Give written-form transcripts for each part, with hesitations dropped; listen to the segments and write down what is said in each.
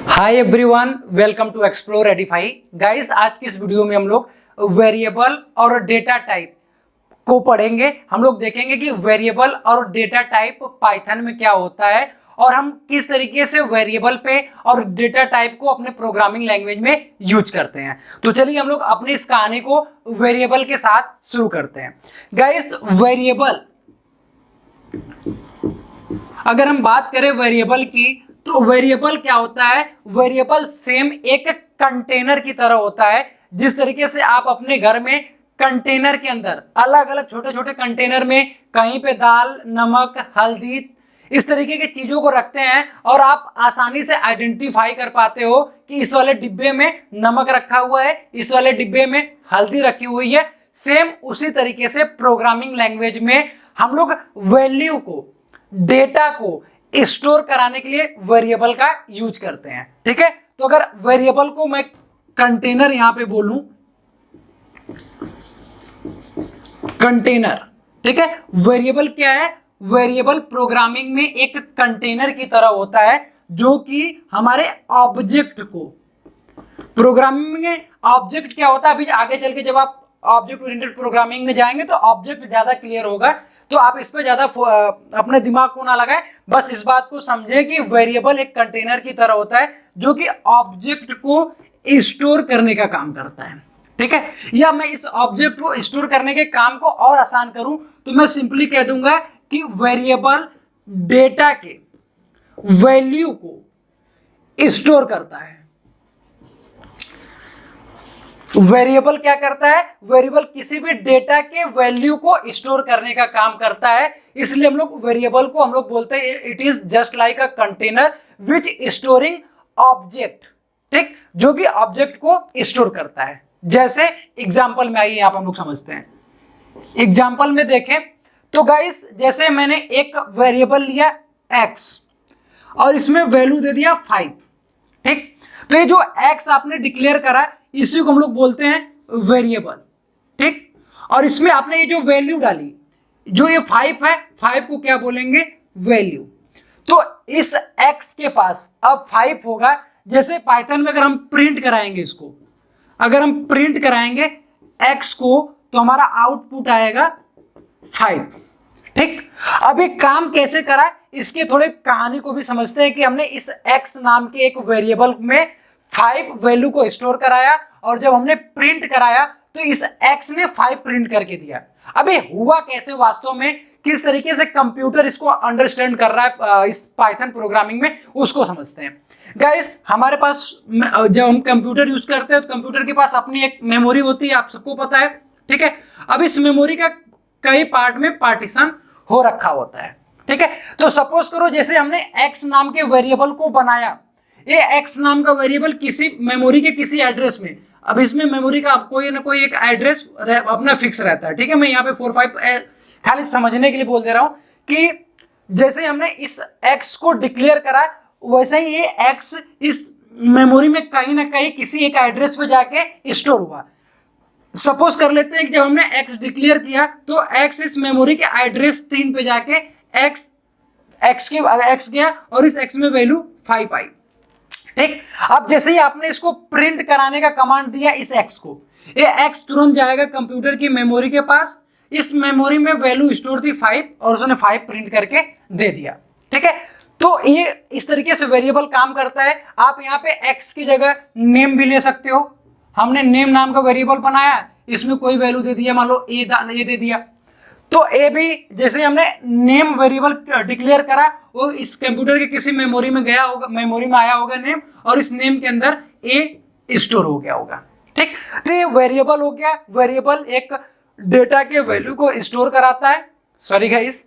Hi everyone, welcome to Explore Edify. Guys, आज की इस वीडियो में हम लोग वेरिएबल और डेटा टाइप को पढ़ेंगे। हम लोग देखेंगे कि वेरिएबल और डेटा टाइप पाइथन में क्या होता है और हम किस तरीके से वेरिएबल पे और डेटा टाइप को अपने प्रोग्रामिंग लैंग्वेज में यूज करते हैं। तो चलिए हम लोग अपनी इस कहानी को वेरिएबल के साथ शुरू करते हैं। गाइस, वेरिएबल, अगर हम बात करें वेरिएबल की, तो वेरिएबल क्या होता है? वेरिएबल सेम एक कंटेनर की तरह होता है। जिस तरीके से आप अपने घर में कंटेनर के अंदर अलग अलग छोटे छोटे कंटेनर में कहीं पे दाल, नमक, हल्दी, इस तरीके की चीजों को रखते हैं और आप आसानी से आइडेंटिफाई कर पाते हो कि इस वाले डिब्बे में नमक रखा हुआ है, इस वाले डिब्बे में हल्दी रखी हुई है। सेम उसी तरीके से प्रोग्रामिंग लैंग्वेज में हम लोग वैल्यू को, डेटा को स्टोर कराने के लिए वेरिएबल का यूज करते हैं। ठीक है, तो अगर वेरिएबल को मैं कंटेनर यहां पे बोलूं, कंटेनर, ठीक है, वेरिएबल क्या है? वेरिएबल प्रोग्रामिंग में एक कंटेनर की तरह होता है जो कि हमारे ऑब्जेक्ट को, प्रोग्रामिंग में ऑब्जेक्ट क्या होता है, अभी आगे चल के जब आप ऑब्जेक्ट ओरिएंटेड प्रोग्रामिंग में जाएंगे तो ऑब्जेक्ट ज्यादा क्लियर होगा, तो आप इस पे ज्यादा अपने दिमाग को ना लगाएं। बस इस बात को समझें कि वेरिएबल एक कंटेनर की तरह होता है जो कि ऑब्जेक्ट को स्टोर करने का काम करता है। ठीक है, या मैं इस ऑब्जेक्ट को स्टोर करने के काम को और आसान करूं तो मैं सिंपली कह दूंगा कि वेरिएबल डेटा के वैल्यू को स्टोर करता है। वेरिएबल क्या करता है? वेरिएबल किसी भी डेटा के वैल्यू को स्टोर करने का काम करता है। इसलिए हम लोग वेरिएबल को हम लोग बोलते हैं it is just like a container which storing object. ठीक, जो कि ऑब्जेक्ट को स्टोर करता है। जैसे एग्जांपल में आइए, यहां पर हम लोग समझते हैं। एग्जांपल में देखें तो गाइस, जैसे मैंने एक वेरिएबल लिया x और इसमें वैल्यू दे दिया 5। ठीक, तो ये जो x आपने डिक्लेयर करा इसी को हम लोग बोलते हैं वेरिएबल। ठीक, और इसमें आपने ये जो वैल्यू डाली, जो ये 5 है, 5 को क्या बोलेंगे? वैल्यू। तो इस x के पास अब 5 होगा। जैसे पाइथन में अगर हम प्रिंट कराएंगे इसको, अगर हम प्रिंट कराएंगे x को, तो हमारा आउटपुट आएगा 5। ठीक, अब ये काम कैसे करा, इसके थोड़े कहानी को भी समझते हैं कि हमने इस x नाम के एक वेरिएबल में 5 वैल्यू को स्टोर कराया और जब हमने प्रिंट कराया तो इस x ने 5 प्रिंट करके दिया। अबे हुआ कैसे वास्तव में, किस तरीके से कंप्यूटर इसको अंडरस्टैंड कर रहा है इस पाइथन प्रोग्रामिंग में, उसको समझते हैं। गाइस, हमारे पास जब हम कंप्यूटर यूज करते हैं तो कंप्यूटर के पास अपनी एक मेमोरी होती है, आप सबको पता है। ठीक है, अब इस मेमोरी का कई पार्ट में पार्टीशन हो रखा होता है। ठीक है, तो सपोज करो जैसे हमने x नाम के वेरिएबल को बनाया, ये x नाम का वेरिएबल किसी मेमोरी के किसी एड्रेस में, अब इसमें मेमोरी का कोई ना कोई एक एड्रेस अपना फिक्स रहता है। ठीक है, मैं यहाँ पे 4 5 खाली समझने के लिए बोल दे रहा हूं कि जैसे हमने इस x को डिक्लेयर करा, वैसे ही ये x इस मेमोरी में कहीं ना कहीं किसी एक एड्रेस पे जाके स्टोर हुआ। सपोज कर लेते हैं कि जब हमने x डिक्लेयर किया तो x इस मेमोरी के एड्रेस 3 पे जाके x गया और इस x में वैल्यू 5 आई। ठीक, अब जैसे ही आपने इसको प्रिंट कराने का कमांड दिया इस x को, ये x तुरंत जाएगा कंप्यूटर की मेमोरी के पास। इस मेमोरी में वैल्यू स्टोर थी 5 और उसने 5 प्रिंट करके दे दिया। ठीक है, तो ये इस तरीके से वेरिएबल काम करता है। आप यहाँ पे x की जगह नेम भी ले सकते हो। हमने नेम नाम का वेरिएबल बनाया, इसमें कोई वैल्यू दे दिया, मान लो ए दे दिया, तो ए भी जैसे हमने नेम वेरिएबल डिक्लेयर करा, वो इस कंप्यूटर के किसी मेमोरी में गया होगा, मेमोरी में आया होगा नेम, और इस नेम के अंदर ए स्टोर हो गया होगा। ठीक, तो ये वेरिएबल हो गया। वेरिएबल एक डेटा के वैल्यू को स्टोर कराता है। सॉरी गाइस,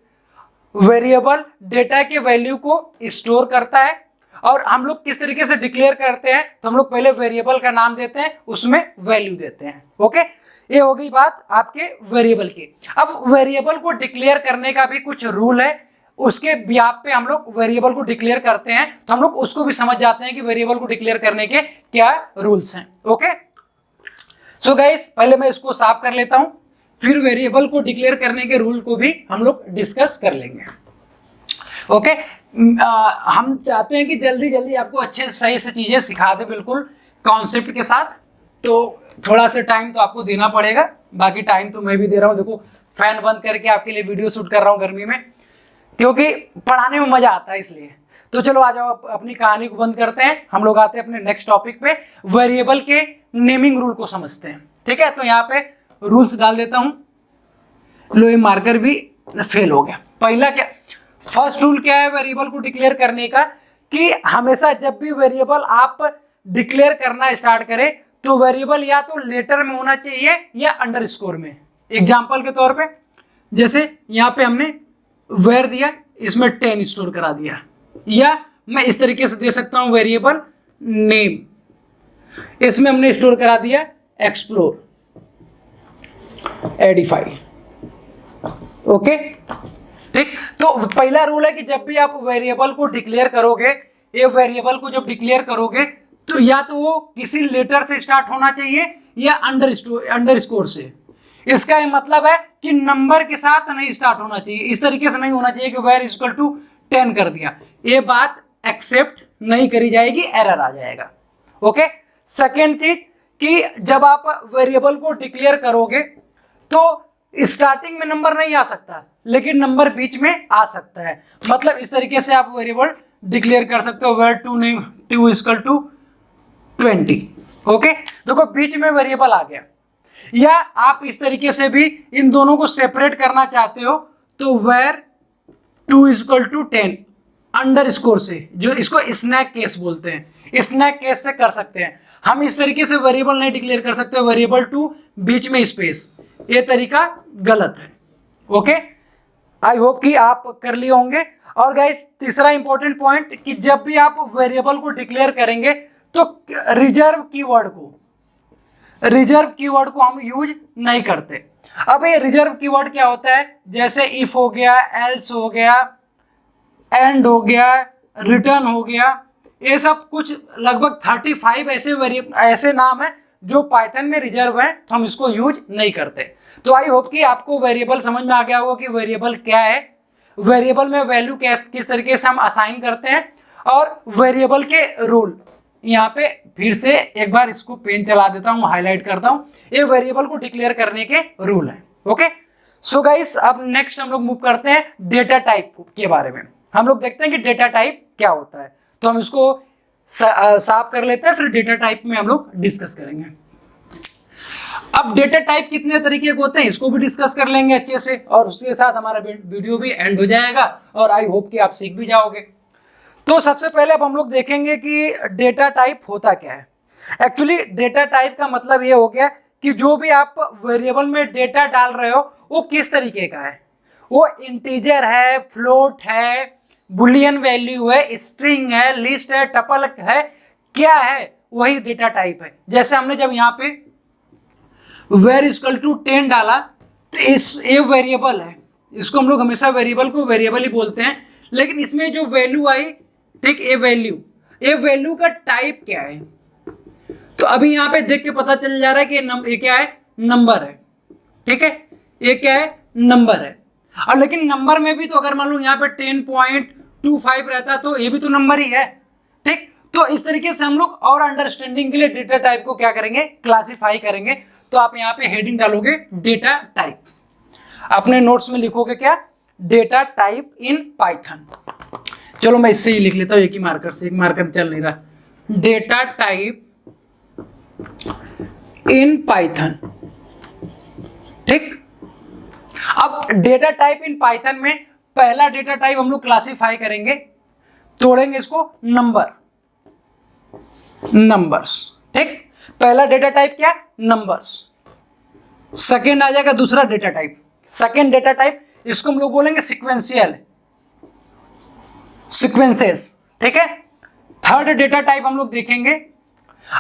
वेरिएबल डेटा के वैल्यू को स्टोर करता है। और हम लोग किस तरीके से डिक्लेयर करते हैं, तो हम लोग पहले वेरिएबल का नाम देते हैं, उसमें वैल्यू देते हैं। ओके, ये हो गई बात आपके वेरिएबल की। अब वेरिएबल को डिक्लेयर करने का भी कुछ रूल है, उसके ब्याप पे हम लोग वेरिएबल को डिक्लेयर करते हैं, तो हम लोग उसको भी समझ जाते हैं कि वेरिएबल को डिक्लेयर करने के क्या रूल्स हैं। ओके, सो गाइस, पहले मैं इसको साफ कर लेता हूं, फिर वेरिएबल को डिक्लेयर करने के रूल को भी हम लोग डिस्कस कर लेंगे। ओके, हम चाहते हैं कि जल्दी जल्दी आपको अच्छे सही से चीज़ें सिखा दे, बिल्कुल कॉन्सेप्ट के साथ। तो थोड़ा सा टाइम तो आपको देना पड़ेगा, बाकी टाइम तो मैं भी दे रहा हूँ। देखो फैन बंद करके आपके लिए वीडियो शूट कर रहा हूँ गर्मी में, क्योंकि पढ़ाने में मजा आता है इसलिए। तो चलो आ जाओ, अपनी कहानी को बंद करते हैं, हम लोग आते हैं अपने नेक्स्ट टॉपिक पे, वेरिएबल के नेमिंग रूल को समझते हैं। ठीक है, तो यहाँ पे रूल्स डाल देता हूँ। लो ये मार्कर भी फेल हो गया। पहला क्या, फर्स्ट रूल क्या है वेरिएबल को डिक्लेयर करने का, कि हमेशा जब भी वेरिएबल आप डिक्लेयर करना स्टार्ट करें तो वेरिएबल या तो लेटर में होना चाहिए या अंडरस्कोर में। एग्जांपल के तौर पे जैसे यहाँ पे हमने वेर दिया, इसमें 10 स्टोर करा दिया, या मैं इस तरीके से दे सकता हूं वेरिएबल नेम, इसमें हमने स्टोर करा दिया एक्सप्लोर एडिफाई। ओके ठीक, तो पहला रूल है कि जब भी आप वेरिएबल को डिक्लेयर करोगे, ये वेरिएबल को जब डिक्लेयर करोगे तो या तो वो किसी लेटर से स्टार्ट होना चाहिए या अंडरस्कोर से। इसका ये मतलब है कि नंबर के साथ नहीं स्टार्ट होना चाहिए, इस तरीके से नहीं होना चाहिए कि वेर इक्वल टू 10 कर दिया, ये बात एक्सेप्ट नहीं करी जाएगी, एरर आ जाएगा। ओके, सेकेंड चीज कि जब आप वेरिएबल को डिक्लेयर करोगे तो स्टार्टिंग में नंबर नहीं आ सकता, लेकिन नंबर बीच में आ सकता है। मतलब इस तरीके से आप वेरिएबल डिक्लेयर कर सकते हो, where to name to equal to 20। Okay, देखो बीच में वेरिएबल आ गया। या आप इस तरीके से भी इन दोनों को सेपरेट करना चाहते हो तो वेर 2 इक्वल टू 10 अंडरस्कोर से, जो इसको स्नैक केस बोलते हैं, स्नैक केस से कर सकते हैं। हम इस तरीके से वेरिएबल नहीं डिक्लेयर कर सकते, वेरिएबल टू बीच में स्पेस, ये तरीका गलत है। ओके, आई होप कि आप कर लिए होंगे। और गाइस तीसरा इंपॉर्टेंट पॉइंट कि जब भी आप वेरिएबल को डिक्लेयर करेंगे तो रिजर्व कीवर्ड को हम यूज नहीं करते। अब ये रिजर्व कीवर्ड क्या होता है, जैसे इफ हो गया, एल्स हो गया, एंड हो गया, रिटर्न हो गया, ये सब कुछ लगभग 35 ऐसे नाम है जो पाइथन में रिजर्व है, तो हम इसको यूज नहीं करते। तो आई होप कि आपको वेरिएबल समझ में आ गया होगा कि वेरिएबल क्या है, वेरिएबल में वैल्यू किस तरीके से हम असाइन करते हैं, और वेरिएबल के रूल। यहाँ पे फिर से एक बार इसको पेन चला देता हूँ, हाईलाइट करता हूँ, ये वेरिएबल को डिक्लेयर करने के रूल है। ओके, सो गाइस अब नेक्स्ट हम लोग मूव करते हैं डेटा टाइप के बारे में। हम लोग देखते हैं कि डेटा टाइप क्या होता है, तो हम इसको साफ कर लेते हैं, फिर डेटा टाइप में हम लोग डिस्कस करेंगे। अब डेटा टाइप कितने तरीके के होते हैं इसको भी डिस्कस कर लेंगे अच्छे से, और उसके साथ हमारा वीडियो भी एंड हो जाएगा, और आई होप कि आप सीख भी जाओगे। तो सबसे पहले अब हम लोग देखेंगे कि डेटा टाइप होता क्या है। एक्चुअली डेटा टाइप का मतलब ये हो गया कि जो भी आप वेरिएबल में डेटा डाल रहे हो वो किस तरीके का है, वो इंटीजर है, फ्लोट है, बुलियन वैल्यू है, स्ट्रिंग है, लिस्ट है, टपल है, क्या है, वही डेटा टाइप है। जैसे हमने जब यहाँ पे वेर इक्वल टू 10 डाला तो ये वेरिएबल है, इसको हम लोग हमेशा वेरिएबल को वेरिएबल ही बोलते हैं, लेकिन इसमें जो वैल्यू आई, ठीक, ये वैल्यू का टाइप क्या है, तो अभी यहाँ पे देख के पता चल जा रहा है कि ये क्या है, नंबर है। ठीक है, ये क्या है, नंबर है। और लेकिन नंबर में भी तो अगर मान लो यहाँ पे 10.25 रहता तो ये भी तो नंबर ही है। ठीक, तो इस तरीके से हम लोग और अंडरस्टैंडिंग के लिए डेटा टाइप को क्या करेंगे, क्लासिफाई करेंगे। तो आप यहाँ पे हेडिंग डालोगे डेटा टाइप, अपने नोट्स में लिखोगे क्या, डेटा टाइप इन पाइथन। चलो मैं इससे ही लिख लेता हूँ, एक ही मार्कर से, एक मार्कर चल नहीं रहा, डेटा टाइप इन पाइथन। ठीक, अब डेटा टाइप इन पाइथन में पहला डेटा टाइप हम लोग क्लासिफाई करेंगे, तोड़ेंगे इसको नंबर्स। ठीक, पहला डेटा टाइप क्या, नंबर्स। सेकेंड आ जाएगा दूसरा data type, second data type इसको हम लोग बोलेंगे सीक्वेंसेस। ठीक है, थर्ड डेटा टाइप हम लोग देखेंगे,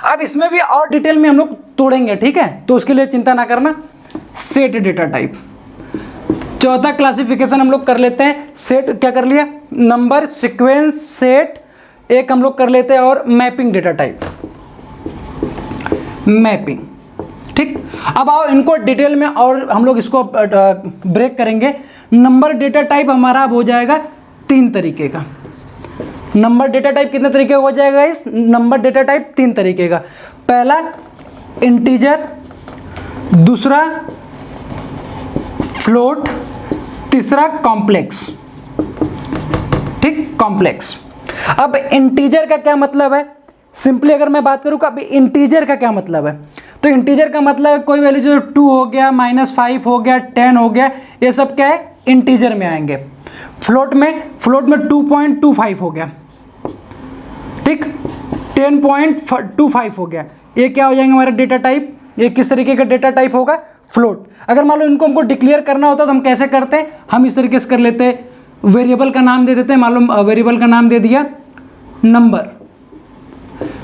अब इसमें भी और डिटेल में हम लोग तोड़ेंगे। ठीक है, तो उसके लिए चिंता ना करना, सेट डेटा टाइप। चौथा क्लासिफिकेशन हम लोग कर लेते हैं, सेट क्या कर लिया, नंबर, सीक्वेंस, सेट, एक हम लोग कर लेते हैं और मैपिंग डेटा टाइप, मैपिंग। ठीक, अब आओ इनको डिटेल में और हम लोग इसको ब्रेक करेंगे। नंबर डेटा टाइप हमारा अब हो जाएगा 3 तरीके का, नंबर डेटा टाइप कितने तरीके का हो जाएगा इस नंबर डेटा टाइप 3 तरीके का। पहला इंटीजर, दूसरा फ्लोट, तीसरा कॉम्प्लेक्स। ठीक, कॉम्प्लेक्स। अब इंटीजर का क्या मतलब है, सिंपली अगर मैं बात करूँ कि अब इंटीजर का क्या मतलब है, तो इंटीजर का मतलब है कोई वैल्यू जो 2 हो गया, -5 हो गया, 10 हो गया, ये सब क्या है इंटीजर में आएंगे। फ्लोट में 2.25 हो गया, ठीक, 10.25 हो गया, ये क्या हो जाएंगे हमारे डेटा टाइप। ये किस तरीके का डेटा टाइप होगा, फ्लोट। अगर मान लो इनको हमको डिक्लेयर करना होता तो हम कैसे करते हैं, हम इस तरीके से कर लेते हैं, वेरिएबल का नाम दे देते हैं, मान लो वेरिएबल का नाम दे दिया नंबर,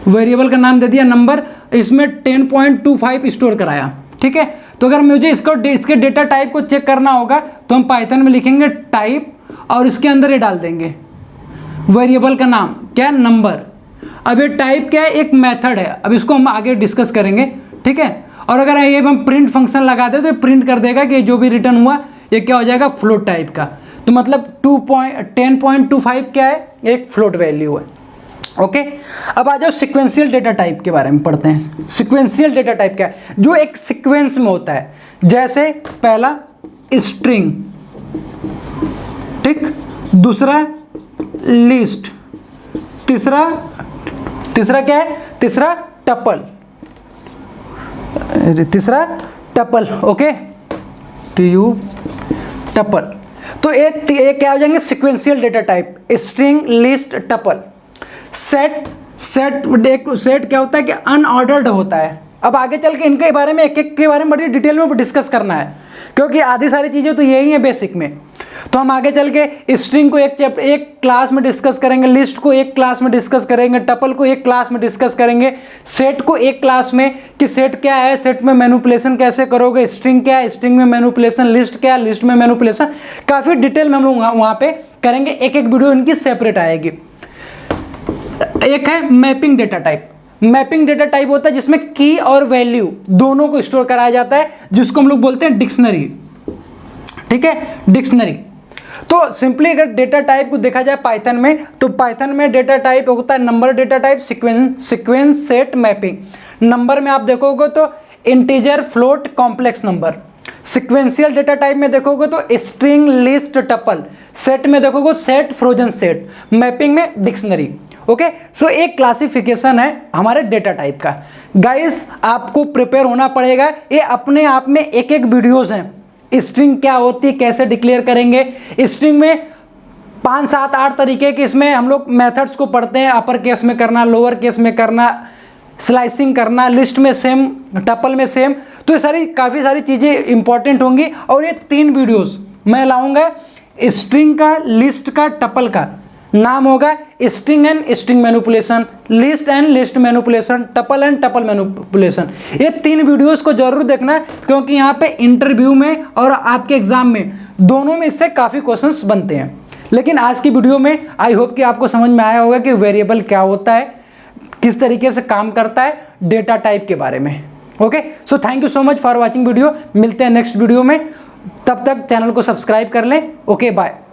वेरिएबल का नाम दे दिया नंबर, इसमें 10.25 स्टोर कराया, ठीक है। तो अगर मुझे इसके डेटा टाइप को चेक करना होगा तो हम पाइथन में लिखेंगे टाइप और इसके अंदर ये डाल देंगे वेरिएबल का नाम क्या, नंबर। अब ये टाइप क्या है, एक मेथड है, अब इसको हम आगे डिस्कस करेंगे, ठीक है। और अगर ये हम प्रिंट फंक्शन लगा दें तो ये प्रिंट कर देगा कि जो भी रिटर्न हुआ ये क्या हो जाएगा, फ्लोट टाइप का। तो मतलब 10.25 क्या है, एक फ्लोट वैल्यू है, ओके। अब आ जाओ सिक्वेंशियल डेटा टाइप के बारे में पढ़ते हैं। सिक्वेंशियल डेटा टाइप क्या है, जो एक सीक्वेंस में होता है, जैसे पहला स्ट्रिंग, ठीक, दूसरा लिस्ट, तीसरा क्या है, तीसरा टपल, ओके, टपल। तो ये क्या हो जाएंगे sequential data type, string, list, tuple. Set क्या होता है कि अनऑर्डर्ड होता है। अब आगे चल के इनके बारे में एक एक के बारे में बड़ी डिटेल में डिस्कस करना है, क्योंकि आधी सारी चीज़ें तो यही है बेसिक में। तो हम आगे चल के स्ट्रिंग को एक क्लास में डिस्कस करेंगे, लिस्ट को एक क्लास में डिस्कस करेंगे, टपल को एक क्लास में डिस्कस करेंगे, सेट को एक क्लास में कि सेट क्या है, सेट में मैनिपुलेशन कैसे करोगे, स्ट्रिंग क्या है, स्ट्रिंग में मैनिपुलेशन, लिस्ट क्या है, लिस्ट में मैनिपुलेशन, काफ़ी डिटेल में हम लोग वहाँ पे करेंगे। एक वीडियो इनकी सेपरेट आएगी। एक है mapping data type. Mapping data type होता है जिसमें की और वैल्यू दोनों को स्टोर कराया जाता है, जिसको हम लोग बोलते हैं डिक्शनरी, ठीक है, डिक्शनरी। तो सिंपली अगर डेटा टाइप को देखा जाए पाइथन में, तो पाइथन में डेटा टाइप होता है number data type, sequence, set, mapping. Number में आप देखोगे तो integer, float, complex number. Sequential data type में देखोगे तो स्ट्रिंग, लिस्ट, टपल। सेट में देखोगे सेट, फ्रोजन सेट। मैपिंग में डिक्शनरी, ओके। सो एक क्लासिफिकेशन है हमारे डेटा टाइप का। गाइस आपको प्रिपेयर होना पड़ेगा, ये अपने आप में एक वीडियोस हैं। स्ट्रिंग क्या होती है, कैसे डिक्लेयर करेंगे, स्ट्रिंग में 5, 7, 8 तरीके के इसमें हम लोग मेथड्स को पढ़ते हैं, अपर केस में करना, लोअर केस में करना, स्लाइसिंग करना, लिस्ट में सेम, टपल में सेम। तो ये काफ़ी सारी चीज़ें इंपॉर्टेंट होंगी। और ये 3 वीडियोस मैं लाऊंगा, स्ट्रिंग का, लिस्ट का, टपल का। नाम होगा string and string manipulation, list and list manipulation, tuple and tuple manipulation. ये 3 वीडियोस को जरूर देखना, क्योंकि यहाँ पे इंटरव्यू में और आपके एग्जाम में दोनों में इससे काफ़ी क्वेश्चंस बनते हैं। लेकिन आज की वीडियो में आई होप कि आपको समझ में आया होगा कि वेरिएबल क्या होता है, किस तरीके से काम करता है, डेटा टाइप के बारे में। Okay, so thank you so much for watching video. मिलते हैं नेक्स्ट वीडियो में, तब तक चैनल को सब्सक्राइब कर लें। Okay, bye.